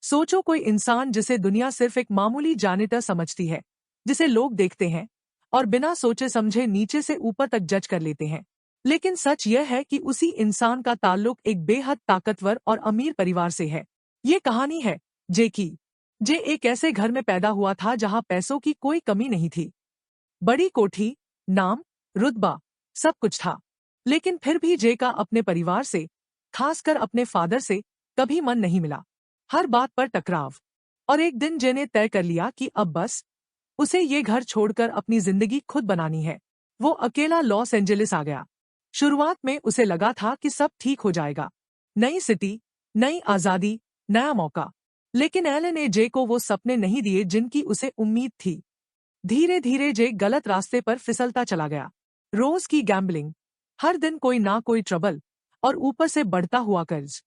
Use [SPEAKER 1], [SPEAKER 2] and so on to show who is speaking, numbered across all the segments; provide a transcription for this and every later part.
[SPEAKER 1] सोचो कोई इंसान जिसे दुनिया सिर्फ एक मामूली जैनिटर समझती है, जिसे लोग देखते हैं और बिना सोचे समझे नीचे से ऊपर तक जज कर लेते हैं। लेकिन सच यह है कि उसी इंसान का ताल्लुक एक बेहद ताकतवर और अमीर परिवार से है। ये कहानी है जे की। जे एक ऐसे घर में पैदा हुआ था जहां पैसों की कोई कमी नहीं थी। बड़ी कोठी, नाम, रुतबा, सब कुछ था। लेकिन फिर भी जे का अपने परिवार से, खासकर अपने फादर से, कभी मन नहीं मिला। हर बात पर टकराव। और एक दिन जे ने तय कर लिया कि अब बस उसे ये घर छोड़कर अपनी जिंदगी खुद बनानी है। वो अकेला लॉस एंजेलिस आ गया। शुरुआत में उसे लगा था कि सब ठीक हो जाएगा। नई सिटी, नई आजादी, नया मौका। लेकिन एले ने जे को वो सपने नहीं दिए जिनकी उसे उम्मीद थी। धीरे धीरे जे गलत रास्ते पर फिसलता चला गया। रोज की गैम्बलिंग, हर दिन कोई ना कोई ट्रबल, और ऊपर से बढ़ता हुआ कर्ज।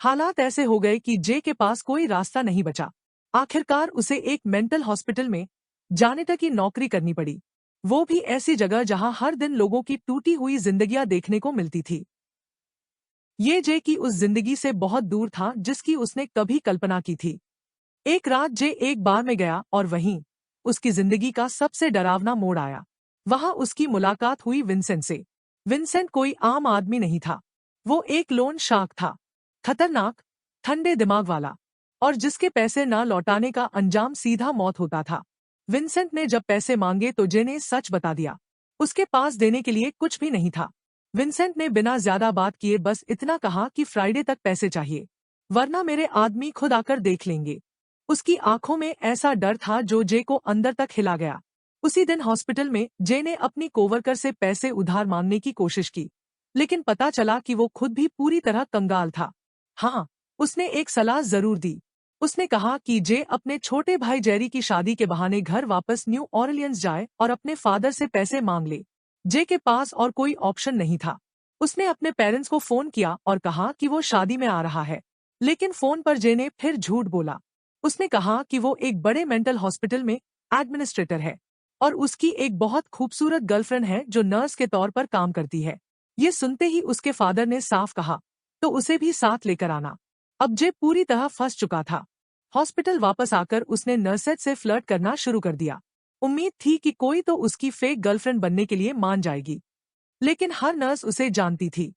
[SPEAKER 1] हालात ऐसे हो गए कि जे के पास कोई रास्ता नहीं बचा। आखिरकार उसे एक मेंटल हॉस्पिटल में जानेटर की नौकरी करनी पड़ी। वो भी ऐसी जगह जहां हर दिन लोगों की टूटी हुई जिंदगियां देखने को मिलती थी। ये जे की उस जिंदगी से बहुत दूर था जिसकी उसने कभी कल्पना की थी। एक रात जे एक बार में गया और वहीं उसकी जिंदगी का सबसे डरावना मोड़ आया। वहां उसकी मुलाकात हुई विंसेंट से। विंसेंट कोई आम आदमी नहीं था। वो एक लोन शार्क था, खतरनाक, ठंडे दिमाग वाला, और जिसके पैसे ना लौटाने का अंजाम सीधा मौत होता था। विंसेंट ने जब पैसे मांगे तो जे ने सच बता दिया। उसके पास देने के लिए कुछ भी नहीं था। विंसेंट ने बिना ज्यादा बात किए बस इतना कहा कि फ्राइडे तक पैसे चाहिए, वरना मेरे आदमी खुद आकर देख लेंगे। उसकी आंखों में ऐसा डर था जो जे को अंदर तक हिला गया। उसी दिन हॉस्पिटल में जे ने अपनी कोवर्कर से पैसे उधार मांगने की कोशिश की, लेकिन पता चला कि वो खुद भी पूरी तरह कंगाल था। हाँ, उसने एक सलाह जरूर दी। उसने कहा कि जे अपने छोटे भाई जेरी की शादी के बहाने घर वापस न्यू ऑरलियंस जाए और अपने फादर से पैसे मांग ले। जे के पास और कोई ऑप्शन नहीं था। उसने अपने पेरेंट्स को फोन किया और कहा कि वो शादी में आ रहा है, लेकिन फोन पर जे ने फिर झूठ बोला। उसने कहा कि वो एक बड़े मेंटल हॉस्पिटल में एडमिनिस्ट्रेटर है और उसकी एक बहुत खूबसूरत गर्लफ्रेंड है जो नर्स के तौर पर काम करती है। ये सुनते ही उसके फादर ने साफ कहा, तो उसे भी साथ लेकर आना। अब जे पूरी तरह फंस चुका था। हॉस्पिटल वापस आकर उसने नर्सेज से फ्लर्ट करना शुरू कर दिया। उम्मीद थी कि कोई तो उसकी फेक गर्लफ्रेंड बनने के लिए मान जाएगी, लेकिन हर नर्स उसे जानती थी।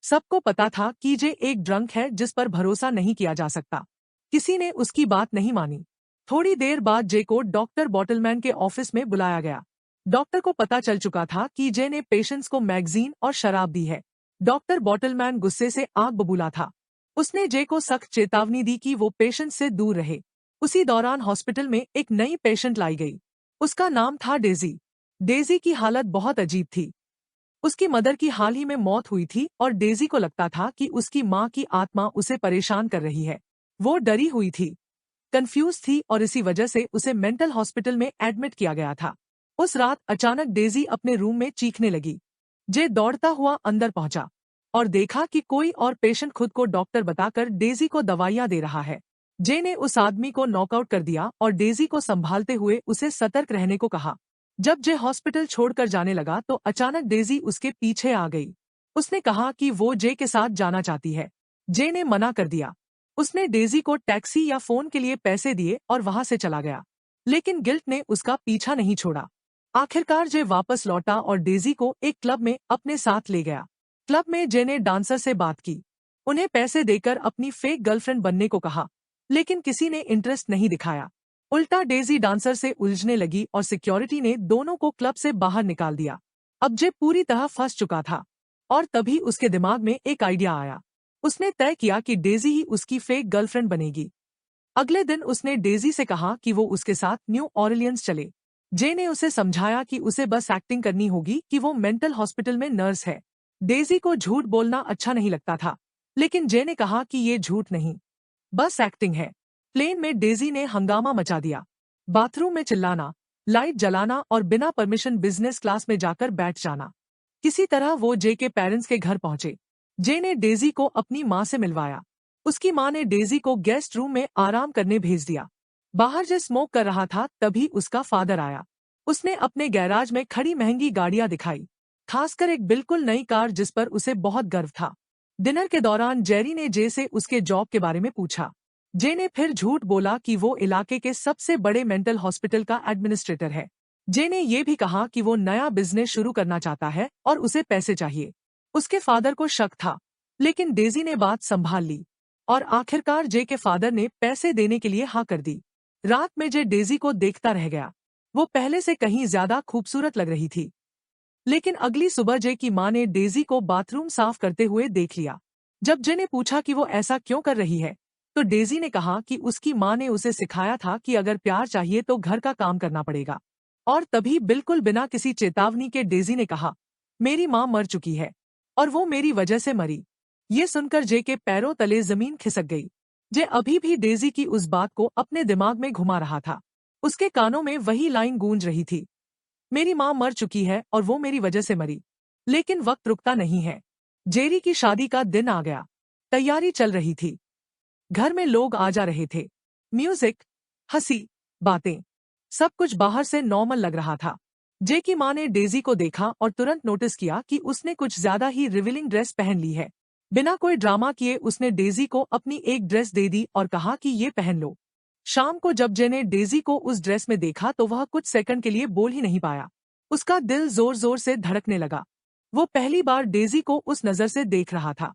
[SPEAKER 1] सबको पता था कि जे एक ड्रंक है जिस पर भरोसा नहीं किया जा सकता। किसी ने उसकी बात नहीं मानी। थोड़ी देर बाद जे को डॉक्टर बॉटलमैन के ऑफिस में बुलाया गया। डॉक्टर को पता चल चुका था कि जे ने पेशेंट्स को मैगजीन और शराब दी है। डॉक्टर बॉटलमैन गुस्से से आग बबूला था। उसने जे को सख्त चेतावनी दी कि वो पेशेंट से दूर रहे। उसी दौरान हॉस्पिटल में एक नई पेशेंट लाई गई। उसका नाम था डेजी। डेजी की हालत बहुत अजीब थी। उसकी मदर की हाल ही में मौत हुई थी और डेजी को लगता था कि उसकी माँ की आत्मा उसे परेशान कर रही है। वो डरी हुई थी, कंफ्यूज थी और इसी वजह से उसे मेंटल हॉस्पिटल में एडमिट किया गया था। उस रात अचानक डेजी अपने रूम में चीखने लगी। जे दौड़ता हुआ अंदर पहुंचा और देखा कि कोई और पेशेंट खुद को डॉक्टर बताकर डेजी को दवाइयां दे रहा है। जे ने उस आदमी को नॉकआउट कर दिया और डेजी को संभालते हुए उसे सतर्क रहने को कहा। जब जे हॉस्पिटल छोड़कर जाने लगा तो अचानक डेजी उसके पीछे आ गई। उसने कहा कि वो जे के साथ जाना चाहती है। जे ने मना कर दिया। उसने डेजी को टैक्सी या फोन के लिए पैसे दिए और वहां से चला गया, लेकिन गिल्ट ने उसका पीछा नहीं छोड़ा। आखिरकार जे वापस लौटा और डेजी को एक क्लब में अपने साथ ले गया। क्लब में जे ने डांसर से बात की, उन्हें पैसे देकर अपनी फेक गर्लफ्रेंड बनने को कहा, लेकिन किसी ने इंटरेस्ट नहीं दिखाया। उल्टा डेजी डांसर से उलझने लगी और सिक्योरिटी ने दोनों को क्लब से बाहर निकाल दिया। अब जे पूरी तरह फंस चुका था और तभी उसके दिमाग में एक आइडिया आया। उसने तय किया कि डेजी ही उसकी फेक गर्लफ्रेंड बनेगी। अगले दिन उसने डेजी से कहा कि वो उसके साथ न्यू ऑरलियंस चले। जे ने उसे समझाया कि उसे बस एक्टिंग करनी होगी कि वो मेंटल हॉस्पिटल में नर्स है। डेजी को झूठ बोलना अच्छा नहीं लगता था, लेकिन जे ने कहा कि ये झूठ नहीं, बस एक्टिंग है। प्लेन में डेजी ने हंगामा मचा दिया। बाथरूम में चिल्लाना, लाइट जलाना और बिना परमिशन बिजनेस क्लास में जाकर बैठ जाना। किसी तरह वो जे के पेरेंट्स के घर पहुंचे। जे ने डेजी को अपनी माँ से मिलवाया। उसकी माँ ने डेजी को गेस्ट रूम में आराम करने भेज दिया। बाहर जे स्मोक कर रहा था तभी उसका फादर आया। उसने अपने गैराज में खड़ी महंगी गाड़ियां दिखाई, खासकर एक बिल्कुल नई कार जिस पर उसे बहुत गर्व था। डिनर के दौरान जेरी ने जे से उसके जॉब के बारे में पूछा। जे ने फिर झूठ बोला कि वो इलाके के सबसे बड़े मेंटल हॉस्पिटल का एडमिनिस्ट्रेटर है। जे ने ये भी कहा कि वो नया बिजनेस शुरू करना चाहता है और उसे पैसे चाहिए। उसके फादर को शक था, लेकिन डेजी ने बात संभाल ली और आखिरकार जे के फादर ने पैसे देने के लिए हाँ कर दी। रात में जे डेजी को देखता रह गया। वो पहले से कहीं ज्यादा खूबसूरत लग रही थी। लेकिन अगली सुबह जे की मां ने डेजी को बाथरूम साफ करते हुए देख लिया। जब जे ने पूछा कि वो ऐसा क्यों कर रही है, तो डेजी ने कहा कि उसकी मां ने उसे सिखाया था कि अगर प्यार चाहिए तो घर का काम करना पड़ेगा। और तभी बिल्कुल बिना किसी चेतावनी के डेजी ने कहा, मेरी मां मर चुकी है और वो मेरी वजह से मरी। ये सुनकर जे के पैरों तले जमीन खिसक गई। जे अभी भी डेजी की उस बात को अपने दिमाग में घुमा रहा था। उसके कानों में वही लाइन गूंज रही थी, मेरी मां मर चुकी है और वो मेरी वजह से मरी। लेकिन वक्त रुकता नहीं है। जेरी की शादी का दिन आ गया। तैयारी चल रही थी। घर में लोग आ जा रहे थे। म्यूजिक, हंसी, बातें, सब कुछ बाहर से नॉर्मल लग रहा था। जे की मां ने डेजी को देखा और तुरंत नोटिस किया कि उसने कुछ ज्यादा ही रिवीलिंग ड्रेस पहन ली है। बिना कोई ड्रामा किए उसने डेजी को अपनी एक ड्रेस दे दी और कहा कि ये पहन लो। शाम को जब जे ने डेजी को उस ड्रेस में देखा तो वह कुछ सेकंड के लिए बोल ही नहीं पाया। उसका दिल जोर जोर से धड़कने लगा। वो पहली बार डेजी को उस नजर से देख रहा था।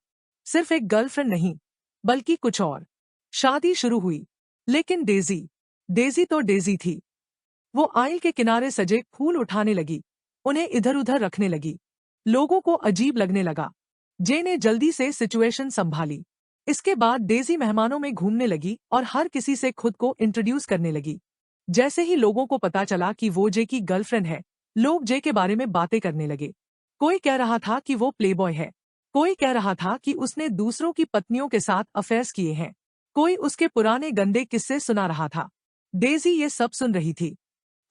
[SPEAKER 1] सिर्फ एक गर्लफ्रेंड नहीं, बल्कि कुछ और। शादी शुरू हुई, लेकिन डेजी डेजी तो डेजी थी। वो आइल के किनारे सजे फूल उठाने लगी, उन्हें इधर उधर रखने लगी। लोगों को अजीब लगने लगा। जे ने जल्दी से सिचुएशन संभाली। इसके बाद डेजी मेहमानों में घूमने लगी और हर किसी से खुद को इंट्रोड्यूस करने लगी। जैसे ही लोगों को पता चला कि वो जे की गर्लफ्रेंड है, लोग जे के बारे में बातें करने लगे। कोई कह रहा था कि वो प्लेबॉय है, कोई कह रहा था कि उसने दूसरों की पत्नियों के साथ अफेयर्स किए हैं, कोई उसके पुराने गंदे किस्से सुना रहा था। डेजी ये सब सुन रही थी।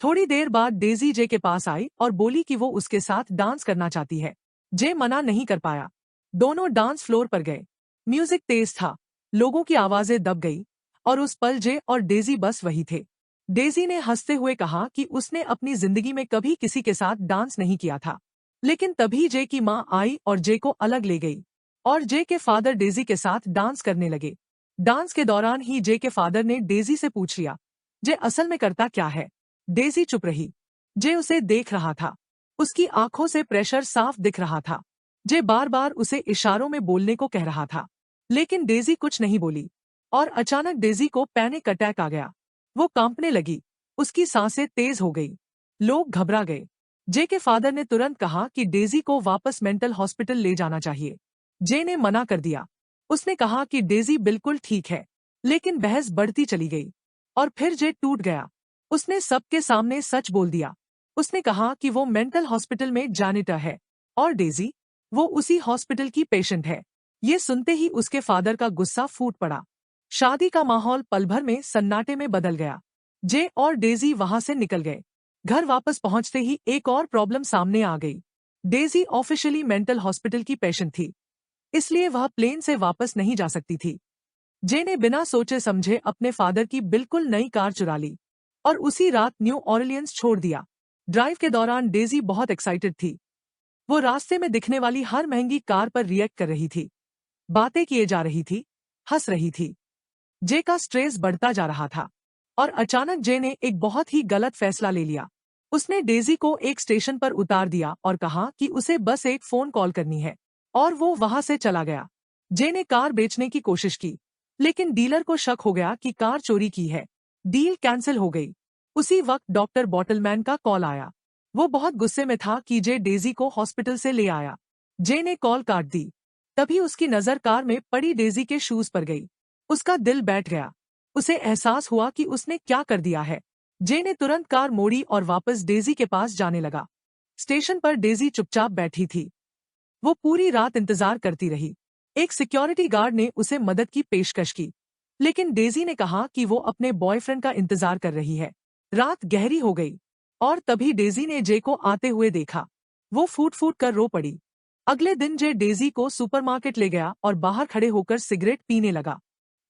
[SPEAKER 1] थोड़ी देर बाद डेजी जे के पास आई और बोली कि वो उसके साथ डांस करना चाहती है। जे मना नहीं कर पाया। दोनों डांस फ्लोर पर गए। म्यूजिक तेज था, लोगों की आवाजें दब गई और उस पल जे और डेजी बस वही थे। डेजी ने हंसते हुए कहा कि उसने अपनी जिंदगी में कभी किसी के साथ डांस नहीं किया था। लेकिन तभी जे की मां आई और जे को अलग ले गई और जे के फादर डेजी के साथ डांस करने लगे। डांस के दौरान ही जे के फादर ने डेजी से पूछ लिया, जे असल में करता क्या है। डेजी चुप रही। जे उसे देख रहा था। उसकी आंखों से प्रेशर साफ दिख रहा था। जे बार बार उसे इशारों में बोलने को कह रहा था, लेकिन डेजी कुछ नहीं बोली। और अचानक डेजी को पैनिक अटैक आ गया। वो कांपने लगी, उसकी सांसें तेज हो गई। लोग घबरा गए। जे के फादर ने तुरंत कहा कि डेजी को वापस मेंटल हॉस्पिटल ले जाना चाहिए। जे ने मना कर दिया। उसने कहा कि डेजी बिल्कुल ठीक है, लेकिन बहस बढ़ती चली गई। और फिर जे टूट गया। उसने सबके सामने सच बोल दिया। उसने कहा कि वो मेंटल हॉस्पिटल में जैनिटर है और डेजी, वो उसी हॉस्पिटल की पेशेंट है। ये सुनते ही उसके फादर का गुस्सा फूट पड़ा। शादी का माहौल पल भर में सन्नाटे में बदल गया। जे और डेजी वहां से निकल गए। घर वापस पहुंचते ही एक और प्रॉब्लम सामने आ गई। डेजी ऑफिशियली मेंटल हॉस्पिटल की पेशेंट थी, इसलिए वह प्लेन से वापस नहीं जा सकती थी। जे ने बिना सोचे समझे अपने फादर की बिल्कुल नई कार चुरा ली और उसी रात न्यू ऑरलियंस छोड़ दिया। ड्राइव के दौरान डेजी बहुत एक्साइटेड थी। वो रास्ते में दिखने वाली हर महंगी कार पर रिएक्ट कर रही थी, बातें किए जा रही थी, हंस रही थी। जे का स्ट्रेस बढ़ता जा रहा था और अचानक जे ने एक बहुत ही गलत फैसला ले लिया। उसने डेजी को एक स्टेशन पर उतार दिया और कहा कि उसे बस एक फोन कॉल करनी है और वो वहां से चला गया। जे ने कार बेचने की कोशिश की, लेकिन डीलर को शक हो गया कि कार चोरी की है। डील कैंसिल हो गई। उसी वक्त डॉक्टर बॉटलमैन का कॉल आया। वो बहुत गुस्से में था कि जे डेजी को हॉस्पिटल से ले आया। जे ने कॉल काट दी। तभी उसकी नजर कार में पड़ी डेजी के शूज पर गई। उसका दिल बैठ गया। उसे एहसास हुआ कि उसने क्या कर दिया है। जे ने तुरंत कार मोड़ी और वापस डेजी के पास जाने लगा। स्टेशन पर डेजी चुपचाप बैठी थी। वो पूरी रात इंतजार करती रही। एक सिक्योरिटी गार्ड ने उसे मदद की पेशकश की, लेकिन डेजी ने कहा कि वो अपने बॉयफ्रेंड का इंतजार कर रही है। रात गहरी हो गई और तभी डेजी ने जे को आते हुए देखा। वो फूट फूट कर रो पड़ी। अगले दिन जे डेजी को सुपरमार्केट ले गया और बाहर खड़े होकर सिगरेट पीने लगा।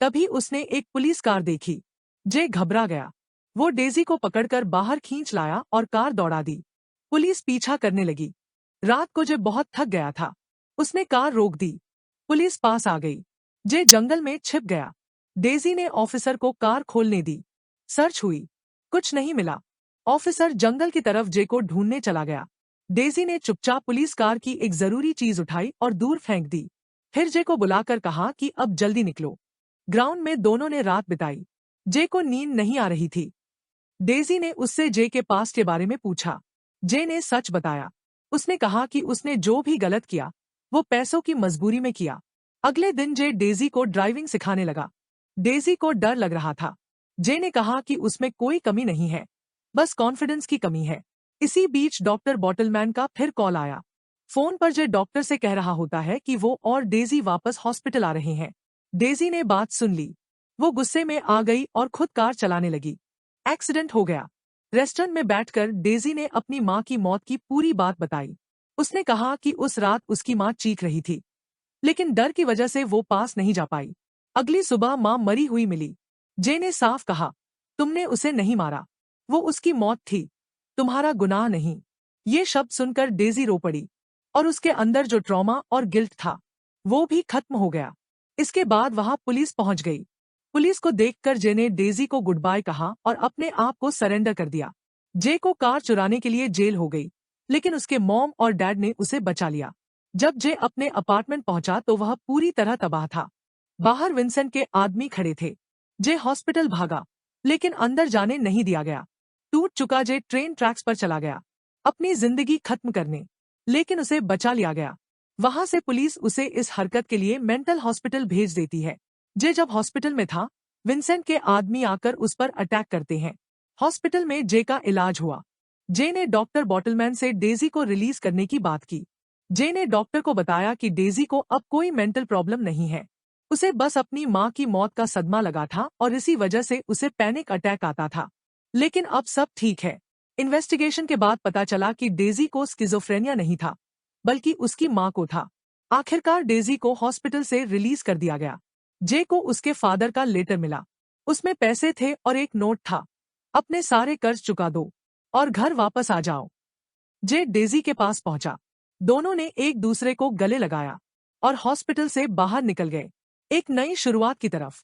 [SPEAKER 1] तभी उसने एक पुलिस कार देखी। जे घबरा गया। वो डेजी को पकड़कर बाहर खींच लाया और कार दौड़ा दी। पुलिस पीछा करने लगी। रात को जे बहुत थक गया था। उसने कार रोक दी। पुलिस पास आ गई। जे जंगल में छिप गया। डेजी ने ऑफिसर को कार खोलने दी। सर्च हुई, कुछ नहीं मिला। ऑफिसर जंगल की तरफ जे को ढूंढने चला गया। डेजी ने चुपचाप पुलिस कार की एक जरूरी चीज उठाई और दूर फेंक दी। फिर जे को बुलाकर कहा कि अब जल्दी निकलो। ग्राउंड में दोनों ने रात बिताई। जे को नींद नहीं आ रही थी। डेजी ने उससे जे के पास्ट के बारे में पूछा। जे ने सच बताया। उसने कहा कि उसने जो भी गलत किया वो पैसों की मजबूरी में किया। अगले दिन जे डेजी को ड्राइविंग सिखाने लगा। डेजी को डर लग रहा था। जे ने कहा कि उसमें कोई कमी नहीं है, बस कॉन्फिडेंस की कमी है। इसी बीच डॉक्टर बॉटलमैन का फिर कॉल आया। फोन पर जे डॉक्टर से कह रहा होता है कि वो और डेजी वापस हॉस्पिटल आ रहे हैं। डेजी ने बात सुन ली। वो गुस्से में आ गई और खुद कार चलाने लगी। एक्सीडेंट हो गया। रेस्टोरेंट में बैठकर डेजी ने अपनी माँ की मौत की पूरी बात बताई। उसने कहा कि उस रात उसकी माँ चीख रही थी, लेकिन डर की वजह से वो पास नहीं जा पाई। अगली सुबह माँ मरी हुई मिली। जे ने साफ कहा, तुमने उसे नहीं मारा, वो उसकी मौत थी, तुम्हारा गुनाह नहीं। ये शब्द सुनकर डेजी रो पड़ी और उसके अंदर जो ट्रॉमा और गिल्ट था वो भी खत्म हो गया। इसके बाद वहां पुलिस पहुंच गई। पुलिस को देखकर जे ने डेजी को गुड बाय कहा और अपने आप को सरेंडर कर दिया। जे को कार चुराने के लिए जेल हो गई, लेकिन उसके मॉम और डैड ने उसे बचा लिया। जब जे अपने अपार्टमेंट पहुंचा तो वह पूरी तरह तबाह था। बाहर विंसेंट के आदमी खड़े थे। जे हॉस्पिटल भागा, लेकिन अंदर जाने नहीं दिया गया। टूट चुका जे ट्रेन ट्रैक्स पर चला गया अपनी जिंदगी खत्म करने, लेकिन उसे बचा लिया गया। वहां से पुलिस उसे इस हरकत के लिए मेंटल हॉस्पिटल भेज देती है। जे जब हॉस्पिटल में था, विंसेंट के आदमी आकर उस पर अटैक करते हैं। हॉस्पिटल में जे का इलाज हुआ। जे ने डॉक्टर बॉटलमैन से डेजी को रिलीज करने की बात की। जे ने डॉक्टर को बताया कि डेजी को अब कोई मेंटल प्रॉब्लम नहीं है, उसे बस अपनी माँ की मौत का सदमा लगा था और इसी वजह से उसे पैनिक अटैक आता था। लेकिन अब सब ठीक है। इन्वेस्टिगेशन के बाद पता चला कि डेजी को स्किज़ोफ्रेनिया नहीं था, बल्कि उसकी माँ को था। आखिरकार डेजी को हॉस्पिटल से रिलीज कर दिया गया। जे को उसके फादर का लेटर मिला। उसमें पैसे थे और एक नोट था, अपने सारे कर्ज चुका दो और घर वापस आ जाओ। जे डेजी के पास पहुंचा। दोनों ने एक दूसरे को गले लगाया और हॉस्पिटल से बाहर निकल गए, एक नई शुरुआत की तरफ।